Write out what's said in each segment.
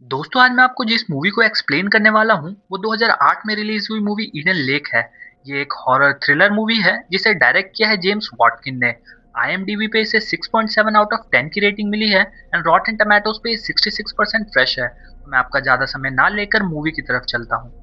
दोस्तों आज मैं आपको जिस मूवी को एक्सप्लेन करने वाला हूँ वो 2008 में रिलीज हुई मूवी ईडन लेक है। ये एक हॉरर थ्रिलर मूवी है जिसे डायरेक्ट किया है जेम्स वॉटकिन ने। आईएमडीबी पे इसे 6.7 आउट ऑफ 10 की रेटिंग मिली है एंड रॉटेन टोमेटोज पे 66% फ्रेश है। तो मैं आपका ज़्यादा समय ना लेकर मूवी की तरफ चलता हूँ।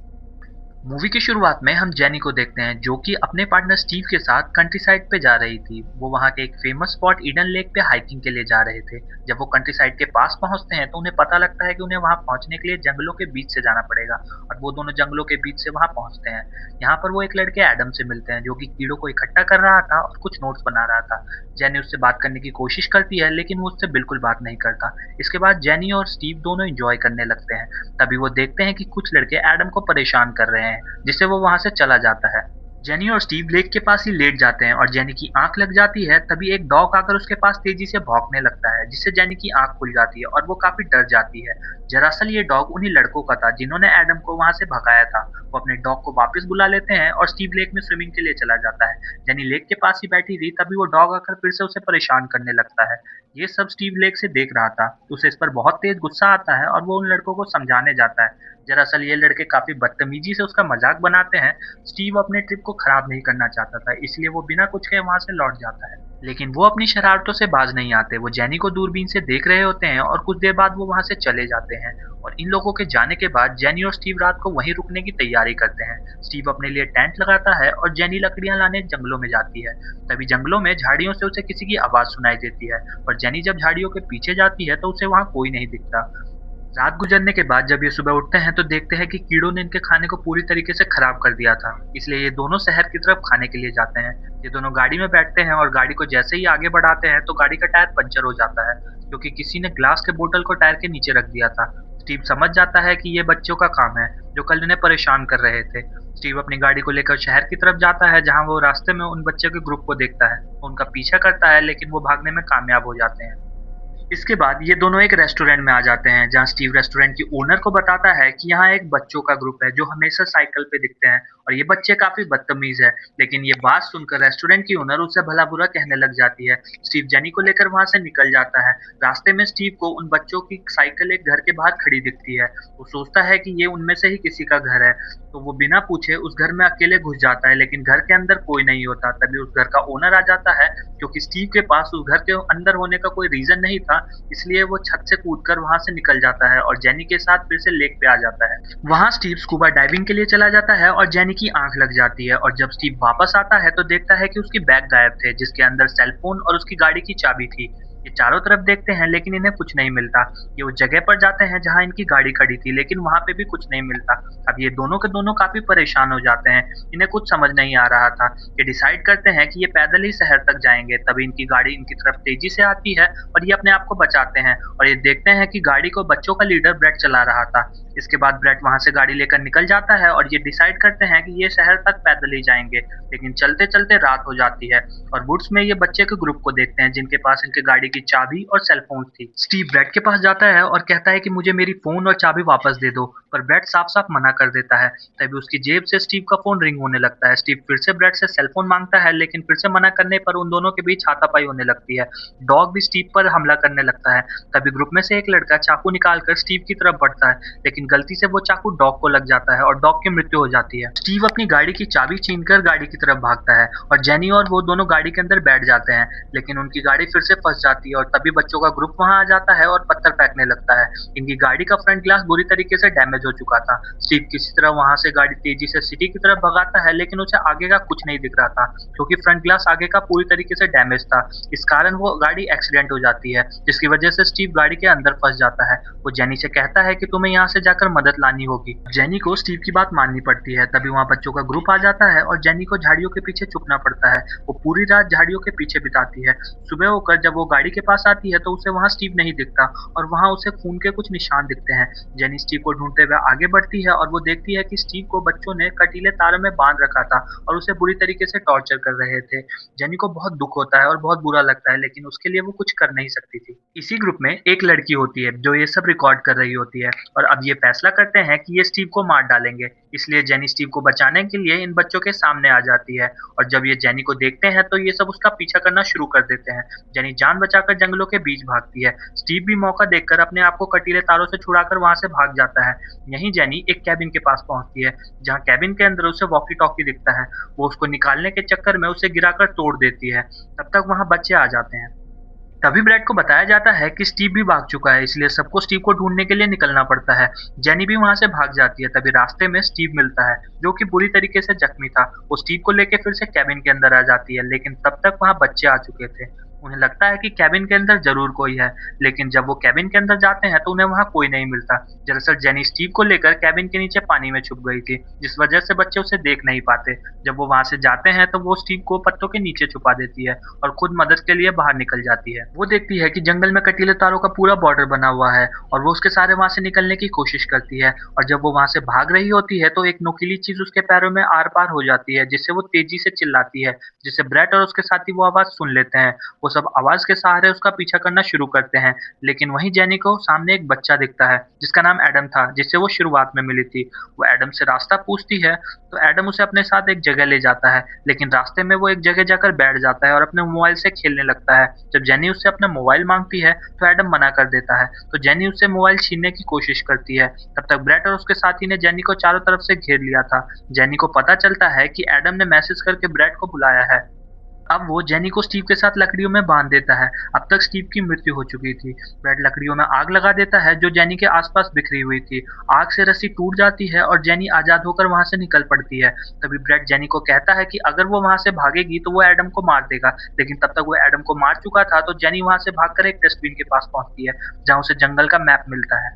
मूवी की शुरुआत में हम जेनी को देखते हैं जो कि अपने पार्टनर स्टीव के साथ कंट्री साइड पे जा रही थी। वो वहाँ के एक फेमस स्पॉट ईडन लेक पे हाइकिंग के लिए जा रहे थे। जब वो कंट्री साइड के पास पहुँचते हैं तो उन्हें पता लगता है कि उन्हें वहाँ पहुँचने के लिए जंगलों के बीच से जाना पड़ेगा और वो दोनों जंगलों के बीच से वहाँ पहुँचते हैं। यहाँ पर वो एक लड़के एडम से मिलते हैं जो कि कीड़ों को इकट्ठा कर रहा था और कुछ नोट्स बना रहा था। जेनी उससे बात करने की कोशिश करती है लेकिन वो उससे बिल्कुल बात नहीं करता। इसके बाद जेनी और स्टीव दोनों एंजॉय करने लगते हैं। तभी वो देखते हैं कि कुछ लड़के एडम को परेशान कर रहे हैं जिससे वो वहाँ से चला जाता है। जेनी और स्टीव लेक के पास ही लेट जाते हैं और जेनी की आंख लग जाती है। तभी एक डॉग आकर उसके पास तेजी से भौंकने लगता है जिससे जेनी की आंख खुल जाती है और वो काफी डर जाती है। दरअसल ये डॉग उन्हीं लड़कों का था जिन्होंने एडम को वहां से भगाया था। वो अपने डॉग को वापस बुला लेते हैं और स्टीव लेक में स्विमिंग के लिए चला जाता है। जेनी लेक के पास ही बैठी थी तभी वो डॉग आकर फिर से उसे परेशान करने लगता है। ये सब स्टीव लेक से देख रहा था तो उसे इस पर बहुत तेज गुस्सा आता है और वो उन लड़कों को समझाने जाता है। दरअसल ये लड़के काफी बदतमीजी से उसका मजाक बनाते हैं। स्टीव अपने ट्रिप को खराब नहीं करना चाहता था इसलिए वो बिना कुछ कहे वहां से लौट जाता है। लेकिन वो अपनी शरारतों से बाज नहीं आते। वो जेनी को दूरबीन से देख रहे होते हैं और कुछ देर बाद वो वहां से चले जाते हैं। और इन लोगों के जाने के बाद जेनी और स्टीव रात को वहीं रुकने की तैयारी करते हैं। स्टीव अपने लिए टेंट लगाता है और जेनी लकड़ियां लाने जंगलों में जाती है। तभी जंगलों में झाड़ियों से उसे किसी की आवाज सुनाई देती है और जेनी जब झाड़ियों के पीछे जाती है तो उसे वहां कोई नहीं दिखता। रात गुजरने के बाद जब ये सुबह उठते हैं तो देखते हैं कि कीड़ों ने इनके खाने को पूरी तरीके से खराब कर दिया था। इसलिए ये दोनों शहर की तरफ खाने के लिए जाते हैं। ये दोनों गाड़ी में बैठते हैं और गाड़ी को जैसे ही आगे बढ़ाते हैं तो गाड़ी का टायर पंचर हो जाता है क्योंकि किसी ने ग्लास के बोतल को टायर के नीचे रख दिया था। स्टीव समझ जाता है कि ये बच्चों का काम है जो कल इन्हें परेशान कर रहे थे। स्टीव अपनी गाड़ी को लेकर शहर की तरफ जाता है जहाँ वो रास्ते में उन बच्चों के ग्रुप को देखता है। वो उनका पीछा करता है लेकिन वो भागने में कामयाब हो जाते हैं। इसके बाद ये दोनों एक रेस्टोरेंट में आ जाते हैं जहाँ स्टीव रेस्टोरेंट की ओनर को बताता है कि यहाँ एक बच्चों का ग्रुप है जो हमेशा साइकिल पे दिखते हैं और ये बच्चे काफी बदतमीज है। लेकिन ये बात सुनकर रेस्टोरेंट की ओनर उसे भला बुरा कहने लग जाती है। स्टीव जेनी को लेकर वहां से निकल जाता है। रास्ते में स्टीव को उन बच्चों की साइकिल एक घर के बाहर खड़ी दिखती है। वो सोचता है कि ये उनमें से ही किसी का घर है तो वो बिना पूछे उस घर में अकेले घुस जाता है लेकिन घर के अंदर कोई नहीं होता। तभी उस घर का ओनर आ जाता है क्योंकि स्टीव के पास उस घर के अंदर होने का कोई रीजन नहीं था। इसलिए वो छत से कूदकर वहां से निकल जाता है और जेनी के साथ फिर से लेक पे आ जाता है। वहां स्टीव स्कूबा डाइविंग के लिए चला जाता है और जेनी की आंख लग जाती है और जब स्टीव वापस आता है तो देखता है कि उसकी बैग गायब थे जिसके अंदर सेलफोन और उसकी गाड़ी की चाबी थी। ये चारों तरफ देखते हैं लेकिन इन्हें कुछ नहीं मिलता। ये उस जगह पर जाते हैं जहां इनकी गाड़ी खड़ी थी लेकिन वहां पे भी कुछ नहीं मिलता। अब ये दोनों के दोनों काफी परेशान हो जाते हैं। इन्हें कुछ समझ नहीं आ रहा था। ये डिसाइड करते हैं कि ये पैदल ही शहर तक जाएंगे। तभी इनकी गाड़ी इनकी तरफ तेजी से आती है और ये अपने आप को बचाते हैं और ये देखते हैं कि गाड़ी को बच्चों का लीडर ब्रेट चला रहा था। इसके बाद ब्रेट वहां से गाड़ी लेकर निकल जाता है और ये डिसाइड करते हैं कि ये शहर तक पैदल ही जाएंगे। लेकिन चलते चलते रात हो जाती है और वुड्स में ये बच्चे के ग्रुप को देखते हैं जिनके पास इनके गाड़ी की चाबी और सेल फोन थी। स्टीव ब्रेट के पास जाता है और कहता है कि मुझे मेरी फोन और चाबी वापस दे दो पर ब्रेट साफ साफ मना कर देता है। तभी उसकी जेब से स्टीव का फोन रिंग होने लगता है। स्टीव फिर से ब्रेट से सेल फोन मांगता है लेकिन फिर से मना करने पर उन दोनों के बीच हाथापाई होने लगती है। डॉग भी स्टीव पर हमला करने लगता है। तभी ग्रुप में से एक लड़का चाकू निकालकर स्टीव की तरफ बढ़ता है लेकिन गलती से वो चाकू डॉग को लग जाता है और डॉग की मृत्यु हो जाती है। स्टीव अपनी गाड़ी की चाबी छीनकर गाड़ी की तरफ भागता है और जेनी और वो दोनों गाड़ी के अंदर बैठ जाते हैं लेकिन उनकी गाड़ी फिर से फंस जाती है और तभी बच्चों का ग्रुप वहां आ जाता है और पत्थर फेंकने लगता है। इनकी गाड़ी का फ्रंट ग्लास बुरी तरीके से डैमेज हो चुका था। स्टीव किसी तरह वहां से गाड़ी तेजी से सिटी की तरफ भगाता है लेकिन उसे आगे का कुछ नहीं दिख रहा था क्योंकि फ्रंट ग्लास आगे का पूरी तरीके से डैमेज था। इस कारण वो गाड़ी एक्सीडेंट हो जाती है जिसकी वजह से स्टीव गाड़ी के अंदर फंस जाता है। वो जेनी से कहता है कि तुम्हें यहाँ से जाकर मदद लानी होगी। जेनी को स्टीव की बात माननी पड़ती है। तभी वहाँ बच्चों का ग्रुप आ जाता है और जेनी को झाड़ियों के पीछे छुपना पड़ता है। वो पूरी रात झाड़ियों के पीछे बिताती है। सुबह होकर जब वो गाड़ी के पास आती है तो उसे वहाँ स्टीव नहीं दिखता और वहाँ उसे खून के कुछ निशान दिखते हैं। जेनी स्टीव को ढूंढते हुए आगे बढ़ती है और वो देखती है कि स्टीव को बच्चों ने कटीले तारों में बांध रखा था और उसे बुरी तरीके से टॉर्चर कर रहे थे। जेनी को बहुत दुख होता है और बहुत बुरा लगता है लेकिन उसके लिए वो कुछ कर नहीं सकती थी। इसी ग्रुप में एक लड़की होती है जो ये सब रिकॉर्ड कर रही होती है और अब ये फैसला करते हैं कि ये स्टीव को मार डालेंगे। इसलिए जेनी स्टीव को बचाने के लिए इन बच्चों के सामने आ जाती है और जब ये जेनी को देखते हैं तो ये सब उसका पीछा करना शुरू कर देते हैं। जेनी जान बचा बचाकर जंगलों के बीच भागती है। स्टीव भी मौका देखकर अपने आप को कटीले तारों से छुड़ाकर वहां से भाग जाता है। यहीं जेनी एक कैबिन के पास पहुंचती है, जहां कैबिन के अंदर उसे वॉकी टॉकी दिखता है। वो उसको निकालने के चक्कर में उसे गिराकर तोड़ देती है। तब तक वहां बच्चे आ जाते हैं। तभी ब्रैड को बताया जाता है कि स्टीव भी भाग चुका है, इसलिए सबको स्टीव को ढूंढने के लिए निकलना पड़ता है। जेनी भी वहां से भाग जाती है। तभी रास्ते में स्टीव मिलता है, जो कि बुरी तरीके से जख्मी था। वो स्टीव को लेकर फिर से कैबिन के अंदर आ जाती है, लेकिन तब तक वहां बच्चे आ चुके थे। उन्हें लगता है कि कैबिन के अंदर जरूर कोई है, लेकिन जब वो कैबिन के अंदर जाते हैं तो उन्हें वहां कोई नहीं मिलता। दरअसल जेनी स्टीव को लेकर कैबिन के नीचे पानी में छुप गई थी, जिस वजह से बच्चे उसे देख नहीं पाते। जब वो वहां से जाते हैं तो वो स्टीव को पत्तों के नीचे छुपा देती है और खुद मदद के लिए बाहर निकल जाती है। वो देखती है कि जंगल में कटीले तारों का पूरा बॉर्डर बना हुआ है और वो उसके सहारे वहां से निकलने की कोशिश करती है। और जब वो वहां से भाग रही होती है तो एक नुकीली चीज उसके पैरों में आर पार हो जाती है, जिससे वो तेजी से चिल्लाती है, जिससे ब्रेट और उसके साथी वो आवाज सुन लेते हैं। वो सब आवाज के सहारे उसका पीछा करना शुरू करते हैं, लेकिन वहीं जेनी को सामने एक बच्चा दिखता है जिसका नाम एडम था, जिससे वो शुरुआत में मिली थी। वो एडम से रास्ता पूछती है तो एडम उसे अपने साथ एक जगह ले जाता है, लेकिन रास्ते में वो एक जगह जाकर बैठ जाता है और अपने मोबाइल से खेलने लगता है। जब जेनी उससे अपना मोबाइल मांगती है तो एडम मना कर देता है, तो जेनी उससे मोबाइल छीनने की कोशिश करती है। तब तक ब्रेट और उसके साथी ने जेनी को चारों तरफ से घेर लिया था। जेनी को पता चलता है कि एडम ने मैसेज करके ब्रेट को बुलाया है। अब वो जेनी को स्टीव के साथ लकड़ियों में बांध देता है। अब तक स्टीव की मृत्यु हो चुकी थी। ब्रेड लकड़ियों में आग लगा देता है जो जेनी के आसपास बिखरी हुई थी। आग से रस्सी टूट जाती है और जेनी आजाद होकर वहां से निकल पड़ती है। तभी ब्रेड जेनी को कहता है कि अगर वो वहां से भागेगी तो वो एडम को मार देगा, लेकिन तब तक वो एडम को मार चुका था। तो जेनी वहां से भागकर एक डस्टबिन के पास पहुंचती है, जहां उसे जंगल का मैप मिलता है।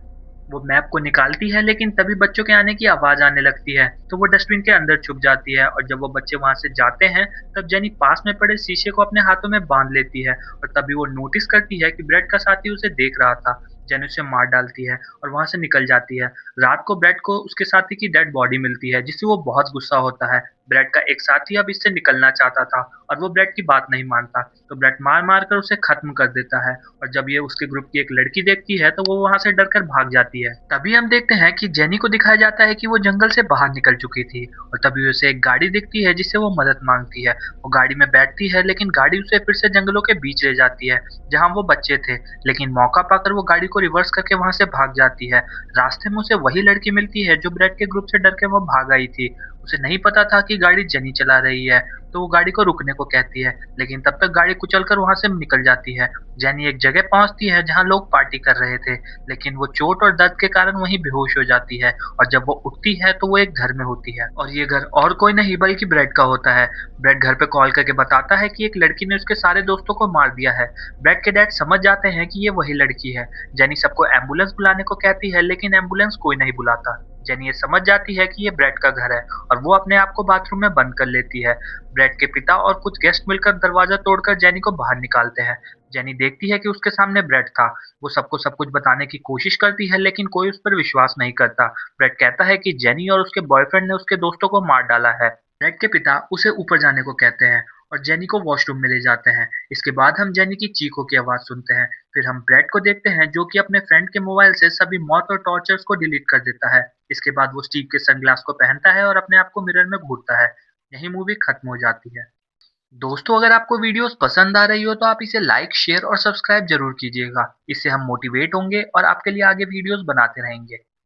वो मैप को निकालती है, लेकिन तभी बच्चों के आने की आवाज आने लगती है, तो वो डस्टबिन के अंदर छुप जाती है। और जब वो बच्चे वहां से जाते हैं तब जेनी पास में पड़े शीशे को अपने हाथों में बांध लेती है और तभी वो नोटिस करती है कि ब्रेड का साथी उसे देख रहा था। जेनी उसे मार डालती है और वहां से निकल जाती है। रात को ब्रेड को उसके साथी की डेड बॉडी मिलती है, जिससे वो बहुत गुस्सा होता है। ब्रेड का एक साथी अब इससे निकलना चाहता था और वो ब्रेड की बात नहीं मानता, तो ब्रेड मार मार कर उसे खत्म कर देता है। और जब ये उसके ग्रुप की एक लड़की देखती है तो वो वहां से डरकर भाग जाती है। तभी हम देखते हैं कि जेनी को दिखाया जाता है कि वो जंगल से बाहर निकल चुकी थी और तभी उसे एक गाड़ी दिखती है जिससे वो मदद मांगती है। वो गाड़ी में बैठती है, लेकिन गाड़ी उसे फिर से जंगलों के बीच ले जाती है जहाँ वो बच्चे थे, लेकिन मौका पाकर वो गाड़ी को रिवर्स करके वहां से भाग जाती है। रास्ते में उसे वही लड़की मिलती है जो ब्रेड के ग्रुप से डर के वो भाग आई थी। उसे नहीं पता था कि गाड़ी जेनी चला रही है, तो वो गाड़ी को रुकने को कहती है, लेकिन तब तक गाड़ी कुचलकर वहां से निकल जाती है। जेनी एक जगह पहुंचती है जहां लोग पार्टी कर रहे थे, लेकिन वो चोट और दर्द के कारण वहीं बेहोश हो जाती है। और जब वो उठती है तो वो एक घर में होती है, और ये घर और कोई नहीं बल्कि ब्रेड का होता है। ब्रेड घर पे कॉल करके बताता है कि एक लड़की ने उसके सारे दोस्तों को मार दिया है। ब्रेड के डैड समझ जाते हैं कि ये वही लड़की है। जेनी सबको एम्बुलेंस बुलाने को कहती है, लेकिन एम्बुलेंस कोई नहीं बुलाता। जेनी ये समझ जाती है कि ये ब्रेड का घर है और वो अपने आप को बाथरूम में बंद कर लेती है। ब्रेड के पिता और कुछ गेस्ट मिलकर दरवाजा तोड़कर जेनी को बाहर निकालते हैं। जेनी देखती है कि उसके सामने ब्रेड था। वो सबको सब कुछ बताने की कोशिश करती है, लेकिन कोई उस पर विश्वास नहीं करता। ब्रेड कहता है कि जेनी और उसके बॉयफ्रेंड ने उसके दोस्तों को मार डाला है। ब्रेड के पिता उसे ऊपर जाने को कहते हैं और जेनी को वॉशरूम में ले जाते हैं। इसके बाद हम जेनी की चीखों की आवाज सुनते हैं। फिर हम ब्रेड को देखते हैं जो कि अपने फ्रेंड के मोबाइल से सभी मौत और टॉर्चर्स को डिलीट कर देता है। इसके बाद वो स्टीव के सनग्लास को पहनता है और अपने आप को मिरर में घूरता है। यही मूवी खत्म हो जाती है। दोस्तों, अगर आपको वीडियोस पसंद आ रही हो तो आप इसे लाइक, शेयर और सब्सक्राइब जरूर कीजिएगा। इससे हम मोटिवेट होंगे और आपके लिए आगे वीडियोस बनाते रहेंगे।